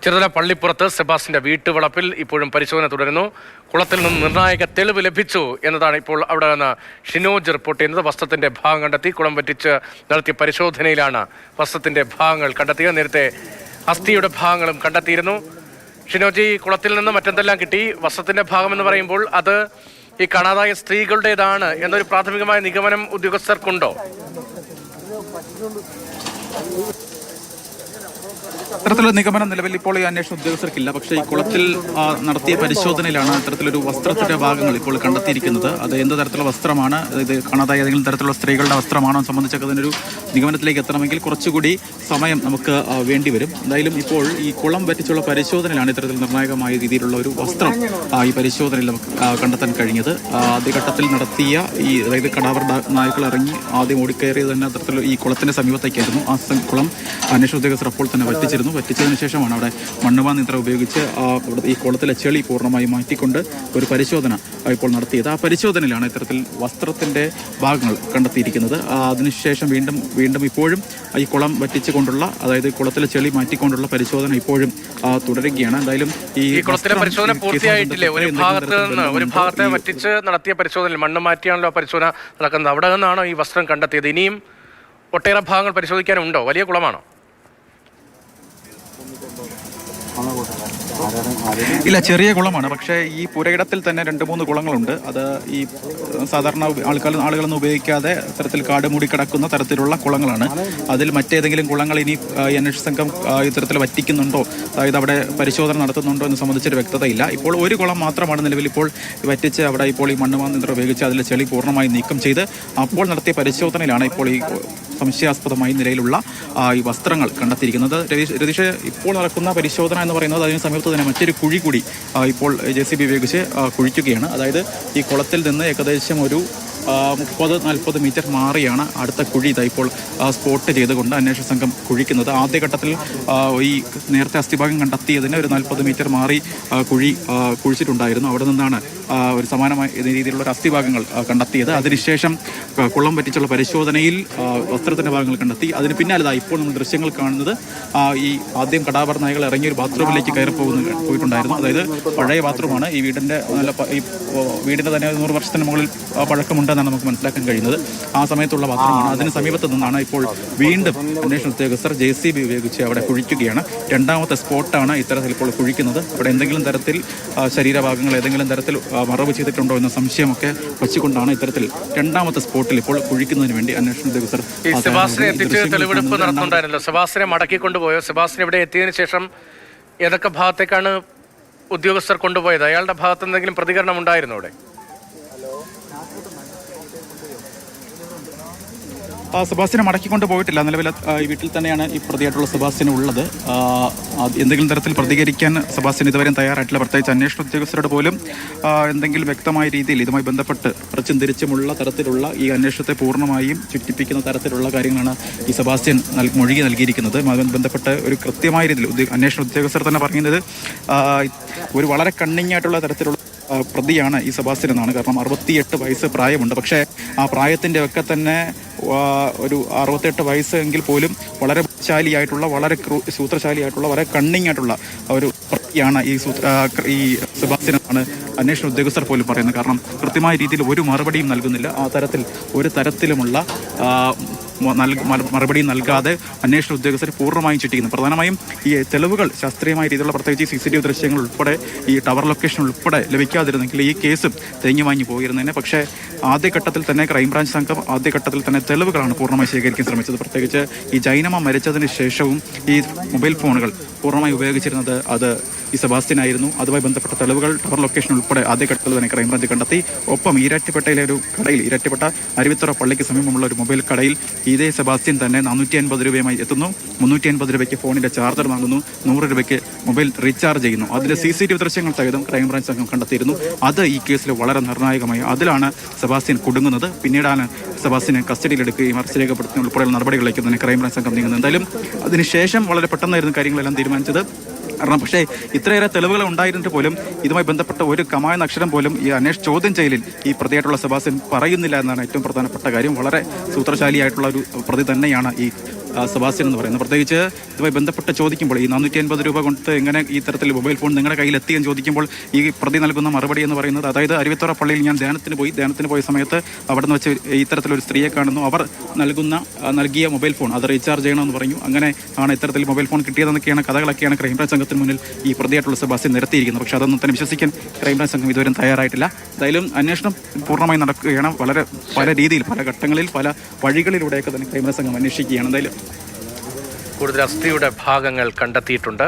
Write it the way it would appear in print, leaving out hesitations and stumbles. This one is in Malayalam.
ചെറുതല പള്ളിപ്പുറത്ത് സെബാസ്റ്റിന്റെ വീട്ടുവളപ്പിൽ ഇപ്പോഴും പരിശോധന തുടരുന്നു. കുളത്തിൽ നിന്ന് നിർണായക തെളിവ് ലഭിച്ചു എന്നതാണ് ഇപ്പോൾ അവിടെ നിന്ന് ഷിനോജ് റിപ്പോർട്ട് ചെയ്യുന്നത്. വസ്ത്രത്തിന്റെ ഭാഗം കണ്ടെത്തി. കുളം വറ്റിച്ച് നടത്തിയ പരിശോധനയിലാണ് വസ്ത്രത്തിന്റെ ഭാഗങ്ങൾ കണ്ടെത്തിയത്. നേരത്തെ അസ്ഥിയുടെ ഭാഗങ്ങളും കണ്ടെത്തിയിരുന്നു. ഷിനോജി, കുളത്തിൽ നിന്ന് മറ്റെന്തെല്ലാം കിട്ടി? വസ്ത്രത്തിന്റെ ഭാഗം എന്ന് പറയുമ്പോൾ അത് ഈ കാണാതായ സ്ത്രീകളുടേതാണ് എന്നൊരു പ്രാഥമികമായ നിഗമനം ഉദ്യോഗസ്ഥർക്കുണ്ടോ? ഇത്തരത്തിലൊരു നിഗമനം നിലവിൽ ഇപ്പോൾ ഈ അന്വേഷണ ഉദ്യോഗസ്ഥർക്കില്ല. പക്ഷേ ഈ കുളത്തിൽ നടത്തിയ പരിശോധനയിലാണ് ഇത്തരത്തിലൊരു വസ്ത്രത്തിന്റെ ഭാഗങ്ങൾ ഇപ്പോൾ കണ്ടെത്തിയിരിക്കുന്നത്. അത് എന്ത് തരത്തിലുള്ള വസ്ത്രമാണ്, ഇത് കാണാതായ ഏതെങ്കിലും തരത്തിലുള്ള സ്ത്രീകളുടെ വസ്ത്രമാണോ സംബന്ധിച്ചൊക്കെ അതിനൊരു നിഗമനത്തിലേക്ക് എത്തണമെങ്കിൽ കുറച്ചുകൂടി സമയം നമുക്ക് വേണ്ടിവരും. എന്തായാലും ഇപ്പോൾ ഈ കുളം വറ്റിച്ചുള്ള പരിശോധനയിലാണ് ഇത്തരത്തിൽ നിർണായകമായ രീതിയിലുള്ള ഒരു വസ്ത്രം ഈ പരിശോധനയിൽ നമുക്ക് കണ്ടെത്താൻ കഴിഞ്ഞത്. ആദ്യഘട്ടത്തിൽ നടത്തിയ അതായത് കടാവർ നായ്ക്കൾ ഇറങ്ങി ആദ്യം ഓടിക്കയറിയത് തന്നെ അത്തരത്തിൽ ഈ കുളത്തിന്റെ സമീപത്തേക്കായിരുന്നു. ആ കുളം അന്വേഷണ ഉദ്യോഗസ്ഥർ അപ്പോൾ തന്നെ വറ്റിച്ചതിന് ശേഷമാണ് അവിടെ മണ്ണുമാൻ യന്ത്രം ഉപയോഗിച്ച് ഈ കുളത്തിലെ ചെളി പൂർണ്ണമായി മാറ്റിക്കൊണ്ട് ഒരു പരിശോധന ഇപ്പോൾ നടത്തിയത്. ആ പരിശോധനയിലാണ് ഇത്തരത്തിൽ വസ്ത്രത്തിന്റെ ഭാഗങ്ങൾ കണ്ടെത്തിയിരിക്കുന്നത്. അതിനുശേഷം വീണ്ടും ഇപ്പോഴും ഈ കുളം വറ്റിച്ചുകൊണ്ടുള്ള, അതായത് കുളത്തിലെ ചെളി മാറ്റിക്കൊണ്ടുള്ള പരിശോധന ഇപ്പോഴും തുടരുകയാണ്. എന്തായാലും ഈ കുളത്തിലെ പരിശോധന പൂർത്തിയായിട്ടില്ലേ? ഒരു ഭാഗത്തെ വറ്റിച്ച് നടത്തിയ പരിശോധന, മണ്ണ് മാറ്റിയാണല്ലോ പരിശോധന നടക്കുന്നത്. അവിടെ നിന്നാണോ ഈ വസ്ത്രം കണ്ടെത്തിയത്? ഇനിയും ഒട്ടേറെ ഭാഗങ്ങൾ പരിശോധിക്കാനുണ്ടോ? വലിയ കുളമാണോ? ഇല്ല, ചെറിയ കുളമാണ്. പക്ഷേ ഈ പുരയിടത്തിൽ തന്നെ 2-3 കുളങ്ങളുണ്ട്. അത് ഈ സാധാരണ ആളുകളൊന്നും ഉപയോഗിക്കാതെ തരത്തിൽ കാട് മൂടി കിടക്കുന്ന തരത്തിലുള്ള കുളങ്ങളാണ്. അതിൽ മറ്റേതെങ്കിലും കുളങ്ങൾ ഇനി അന്വേഷണ സംഘം ഇത്തരത്തിൽ വറ്റിക്കുന്നുണ്ടോ, അതായത് അവിടെ പരിശോധന നടത്തുന്നുണ്ടോ എന്ന് സംബന്ധിച്ചൊരു വ്യക്തതയില്ല. ഇപ്പോൾ ഒരു കുളം മാത്രമാണ് നിലവിൽ ഇപ്പോൾ വറ്റിച്ച് അവിടെ ഇപ്പോൾ ഈ മണ്ണുമാൻ യന്ത്രം ഉപയോഗിച്ച് അതിലെ ചെളി പൂർണ്ണമായി നീക്കം ചെയ്ത് അപ്പോൾ നടത്തിയ പരിശോധനയിലാണ് ഇപ്പോൾ ഈ സംശയാസ്പദമായ നിലയിലുള്ള ഈ വസ്ത്രങ്ങൾ കണ്ടെത്തിയിരിക്കുന്നത്. രതീഷ്, ഇപ്പോൾ നടക്കുന്ന പരിശോധന എന്ന് പറയുന്നത് അതിന് സമീപത്ത് തന്നെ മറ്റൊരു കുഴി കൂടി ഇപ്പോൾ JCB ഉപയോഗിച്ച് കുഴിക്കുകയാണ്. അതായത് ഈ കുളത്തിൽ നിന്ന് ഏകദേശം ഒരു 30-40 മീറ്റർ മാറിയാണ് അടുത്ത കുഴി ഇപ്പോൾ സ്പോട്ട് ചെയ്തുകൊണ്ട് അന്വേഷണ സംഘം കുഴിക്കുന്നത്. ആദ്യഘട്ടത്തിൽ ഈ നേരത്തെ അസ്ഥിഭാഗം കണ്ടെത്തിയതിന് ഒരു 40 മീറ്റർ മാറി കുഴി കുഴിച്ചിട്ടുണ്ടായിരുന്നു. അവിടെ നിന്നാണ് ഒരു സമാനമായ രീതിയിലുള്ള ഒരു അസ്ഥിഭാഗങ്ങൾ കണ്ടെത്തിയത്. അതിനുശേഷം കുളം വറ്റിച്ചുള്ള പരിശോധനയിൽ വസ്ത്രത്തിൻ്റെ ഭാഗങ്ങൾ കണ്ടെത്തി. അതിന് പിന്നാലെ ഇപ്പോൾ നമ്മൾ ദൃശ്യങ്ങൾ കാണുന്നത് ഈ ആദ്യം കടാവർ നായകൾ ഇറങ്ങിയ ഒരു ബാത്റൂമിലേക്ക് പോയിട്ടുണ്ടായിരുന്നു. അതായത് പഴയ ബാത്റൂമാണ്. ഈ വീടിൻ്റെ തന്നെ 100 വർഷത്തിന് മുകളിൽ പഴക്കമുണ്ടെന്നാണ് നമുക്ക് മനസ്സിലാക്കാൻ കഴിയുന്നത്. ആ സമയത്തുള്ള ബാത്റൂമാണ്. അതിന് സമീപത്ത് നിന്നാണ് ഇപ്പോൾ വീണ്ടും അന്വേഷണ ഉദ്യോഗസ്ഥർ JCB ഉപയോഗിച്ച് അവിടെ കുഴിക്കുകയാണ്. രണ്ടാമത്തെ സ്പോട്ടാണ് ഇത്തരത്തിൽ ഇപ്പോൾ കുഴിക്കുന്നത്. അവിടെ എന്തെങ്കിലും തരത്തിൽ ശരീരഭാഗങ്ങൾ ഏതെങ്കിലും തരത്തിൽ മറവ് ചെയ്തിട്ടുണ്ടോ എന്ന സംശയമൊക്കെ വെച്ചുകൊണ്ടാണ് ഇത്തരത്തിൽ രണ്ടാമത്തെ സ്പോട്ടിൽ ഇപ്പോൾ കുഴിക്കുന്നതിന് വേണ്ടി അന്വേഷണ ഉദ്യോഗസ്ഥർ തെളിവെടുപ്പ് നടത്തുന്നുണ്ടായിരുന്നല്ലോ. സെബാസ്റ്റിനെ മടക്കിക്കൊണ്ടുപോയോ? സെബാസ്റ്റിൻ ഇവിടെ എത്തിയതിനു ശേഷം ഏതൊക്കെ ഭാഗത്തേക്കാണ് ഉദ്യോഗസ്ഥർ കൊണ്ടുപോയത്? അയാളുടെ ഭാഗത്ത് എന്തെങ്കിലും പ്രതികരണം ഉണ്ടായിരുന്നു അവിടെ? സെബാസ്റ്റിനെ മടക്കിക്കൊണ്ട് പോയിട്ടില്ല. നിലവിൽ ഈ വീട്ടിൽ തന്നെയാണ് ഈ പ്രതിയായിട്ടുള്ള സെബാസ്റ്റിൻ ഉള്ളത്. എന്തെങ്കിലും തരത്തിൽ പ്രതികരിക്കാൻ സെബാസ്റ്റിൻ ഇതുവരെയും തയ്യാറായിട്ടില്ല. പ്രത്യേകിച്ച് അന്വേഷണ ഉദ്യോഗസ്ഥരോട് പോലും എന്തെങ്കിലും വ്യക്തമായ രീതിയിൽ ഇതുമായി ബന്ധപ്പെട്ട് പ്രച്ചും തിരിച്ചുമുള്ള തരത്തിലുള്ള ഈ അന്വേഷണത്തെ പൂർണ്ണമായും ചുറ്റിപ്പിക്കുന്ന തരത്തിലുള്ള കാര്യങ്ങളാണ് ഈ സെബാസ്റ്റിൻ മൊഴി നൽകിയിരിക്കുന്നത്. അതുമായി ബന്ധപ്പെട്ട് ഒരു കൃത്യമായ രീതിയിൽ അന്വേഷണ ഉദ്യോഗസ്ഥർ തന്നെ പറയുന്നത് ഒരു വളരെ കണ്ണിങ്ങായിട്ടുള്ള തരത്തിലുള്ള പ്രതിയാണ് ഈ സെബാസ്റ്റിൻ എന്നാണ്. കാരണം 68 വയസ്സ് പ്രായമുണ്ട്. പക്ഷേ ആ പ്രായത്തിൻ്റെ ഒക്കെ തന്നെ ഒരു 68 വയസ്സ് എങ്കിൽ പോലും വളരെ ശാലിയായിട്ടുള്ള, വളരെ സൂത്രശാലിയായിട്ടുള്ള, വളരെ കണ്ണിങ് ആയിട്ടുള്ള ഒരു പ്രതിയാണ് ഈ സെബാസ്റ്റിൻ എന്നാണ് അന്വേഷണ ഉദ്യോഗസ്ഥർ പോലും പറയുന്നത്. കാരണം കൃത്യമായ രീതിയിൽ ഒരു മറുപടിയും നൽകുന്നില്ല. ആ തരത്തിൽ ഒരു തരത്തിലുമുള്ള മറുപടി നൽകാതെ അന്വേഷണ ഉദ്യോഗസ്ഥർ പൂർണ്ണമായും ചുറ്റിക്കുന്നു. പ്രധാനമായും ഈ തെളിവുകൾ ശാസ്ത്രീയമായ രീതിയിലുള്ള, പ്രത്യേകിച്ച് CCTV ദൃശ്യങ്ങൾ ഉൾപ്പെടെ ഈ ടവർ ലൊക്കേഷൻ ഉൾപ്പെടെ ലഭിക്കാതിരുന്നെങ്കിൽ ഈ കേസും തേഞ്ഞു വാങ്ങി പോയിരുന്നതിനെ. പക്ഷേ ആദ്യഘട്ടത്തിൽ തന്നെ ക്രൈംബ്രാഞ്ച് സംഘം ആദ്യഘട്ടത്തിൽ തന്നെ തെളിവുകളാണ് പൂർണ്ണമായി ശേഖരിക്കാൻ ശ്രമിച്ചത്. പ്രത്യേകിച്ച് ഈ ജൈനമ്മ മരിച്ചതിന് ശേഷവും ഈ മൊബൈൽ ഫോണുകൾ പൂർണ്ണമായി ഉപയോഗിച്ചിരുന്നത് അത് ഈ സെബാസ്റ്റിനായിരുന്നു. അതുമായി ബന്ധപ്പെട്ട തെളിവുകൾ ടവർ ലൊക്കേഷൻ ഉൾപ്പെടെ ആദ്യഘട്ടത്തിൽ തന്നെ ക്രൈംബ്രാഞ്ച് കണ്ടെത്തി. ഒപ്പം ഈരാറ്റുപേട്ടയിലെ ഒരു കടയിൽ, ഈരാറ്റുപേട്ട അരുവിത്തുറ പള്ളിക്ക് സമീപമുള്ള ഒരു മൊബൈൽ കടയിൽ ഇതേ സെബാസ്റ്റിൻ തന്നെ 450 രൂപയുമായി എത്തുന്നു. 350 രൂപയ്ക്ക് ഫോണിൻ്റെ ചാർജർ വാങ്ങുന്നു. 100 രൂപയ്ക്ക് മൊബൈൽ റീചാർജ് ചെയ്യുന്നു. അതിലെ CCTV ദൃശ്യങ്ങൾ സഹിതം ക്രൈംബ്രാഞ്ച് സംഘം കണ്ടെത്തിയിരുന്നു. അത് ഈ കേസിൽ വളരെ നിർണായകമായി അതിലാണ് സെബാസ്റ്റിൻ കുടുങ്ങുന്നത്. പിന്നീടാണ് സെബാസ്റ്റിനെ കസ്റ്റഡിയിലെടുക്കുകയും അറസ്റ്റ് രേഖപ്പെടുത്തുന്ന ഉൾപ്പെടെയുള്ള നടപടികളിലേക്ക് തന്നെ ക്രൈംബ്രാഞ്ച് സംഘം നീങ്ങുന്നത്. എന്തായാലും അതിനുശേഷം വളരെ പെട്ടെന്നായിരുന്നു കാര്യങ്ങളെല്ലാം തീരുമാനിച്ചത്. കാരണം പക്ഷേ ഇത്രയേറെ തെളിവുകൾ ഉണ്ടായിരുന്നിട്ട് പോലും ഇതുമായി ബന്ധപ്പെട്ട ഒരു കമായെന്ന അക്ഷരം പോലും ഈ ചോദ്യം ചെയ്യലിൽ ഈ പ്രതിയായിട്ടുള്ള സെബാസ്റ്റിൻ പറയുന്നില്ല എന്നാണ് ഏറ്റവും പ്രധാനപ്പെട്ട കാര്യം. വളരെ സൂത്രശാലിയായിട്ടുള്ള ഒരു പ്രതി തന്നെയാണ് ഈ സെബാസ്റ്റ്യൻ എന്ന് പറയുന്നത്. പ്രത്യേകിച്ച് ഇതുമായി ബന്ധപ്പെട്ട് ചോദിക്കുമ്പോൾ ഈ 450 രൂപ കൊണ്ട് എങ്ങനെ ഈ തരത്തിൽ മൊബൈൽ ഫോൺ നിങ്ങളുടെ കയ്യിൽ എത്തിയെന്ന് ചോദിക്കുമ്പോൾ ഈ പ്രതി നൽകുന്ന മറുപടി എന്ന് പറയുന്നത്, അതായത് അരുവിത്തുറ പള്ളിയിൽ ഞാൻ ധ്യാനത്തിന് പോയ സമയത്ത് അവിടെ നിന്ന് വെച്ച് ഇത്തരത്തിലൊരു സ്ത്രീയെ കാണുന്നു, അവർ നൽകിയ മൊബൈൽ ഫോൺ അത് റീചാർജ് ചെയ്യണമെന്ന് പറഞ്ഞു, അങ്ങനെ ആണ് ഇത്തരത്തിൽ മൊബൈൽ ഫോൺ കിട്ടിയതെന്നൊക്കെയാണ് കഥകളൊക്കെയാണ് ക്രൈംബ്രാഞ്ച് സംഘത്തിന് മുന്നിൽ ഈ പ്രതിയായിട്ടുള്ള സെബാസ്റ്റ്യൻ നിരത്തിയിരിക്കുന്നത്. പക്ഷേ അതൊന്നും തന്നെ വിശ്വസിക്കാൻ ക്രൈംബ്രാഞ്ച് സംഘം ഇതുവരെ തയ്യാറായിട്ടില്ല. എന്തായാലും അന്വേഷണം പൂർണ്ണമായി നടക്കുകയാണ്. പല രീതിയിൽ, പല ഘട്ടങ്ങളിൽ, പല വഴികളിലൂടെയൊക്കെ തന്നെ ക്രൈംബ്രാഞ്ച് സംഘം അന്വേഷിക്കുകയാണ്. എന്തായാലും കൂടുതൽ അസ്ഥിയുടെ ഭാഗങ്ങൾ കണ്ടെത്തിയിട്ടുണ്ട്.